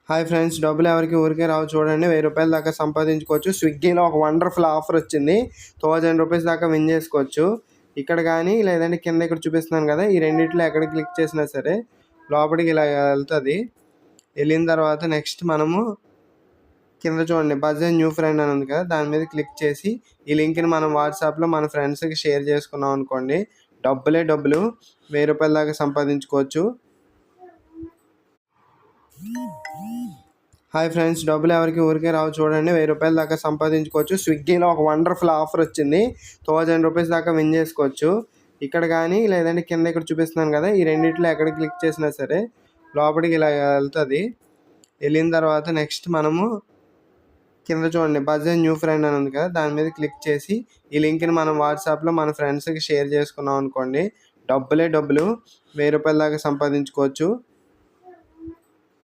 Hi friends, డబ్బులు ఎవరికి ఊరికే రావు. చూడండి, 1000 రూపాయల దాకా సంపాదించుకోవచ్చు. స్విగ్గీలో ఒక వండర్ఫుల్ ఆఫర్ వచ్చింది. 1000 రూపీస్ దాకా విన్ చేసుకోవచ్చు. ఇక్కడ కానీ లేదంటే కింద ఇక్కడ చూపిస్తున్నాను కదా, ఈ రెండిట్లో ఎక్కడ క్లిక్ చేసినా సరే లోపలికి ఇలా వెళ్తుంది. వెళ్ళిన తర్వాత నెక్స్ట్ మనము కింద చూడండి, బజ్ న్యూ ఫ్రెండ్ అని ఉంది కదా, దాని మీద క్లిక్ చేసి ఈ లింక్ని మనం వాట్సాప్లో మన ఫ్రెండ్స్కి షేర్ చేసుకున్నాం అనుకోండి, డబ్బులు 1000 రూపాయల దాకా సంపాదించుకోవచ్చు. హాయ్ ఫ్రెండ్స్, డబ్బులు ఎవరికి ఊరికే రావు. చూడండి, 1000 రూపాయల దాకా సంపాదించుకోవచ్చు. స్విగ్గీలో ఒక వండర్ఫుల్ ఆఫర్ వచ్చింది. 1000 రూపీస్ దాకా విన్ చేసుకోవచ్చు. ఇక్కడ కానీ లేదంటే కింద ఇక్కడ చూపిస్తున్నాను కదా, ఈ రెండిట్లో ఎక్కడ క్లిక్ చేసినా సరే లోపలికి ఇలా వెళ్తుంది. వెళ్ళిన తర్వాత నెక్స్ట్ మనము కింద చూడండి, బజ్ న్యూ ఫ్రెండ్ అని ఉంది కదా, దాని మీద క్లిక్ చేసి ఈ లింక్ని మనం వాట్సాప్లో మన ఫ్రెండ్స్కి షేర్ చేసుకున్నాం అనుకోండి, డబ్బులు 1000 రూపాయల దాకా సంపాదించుకోవచ్చు.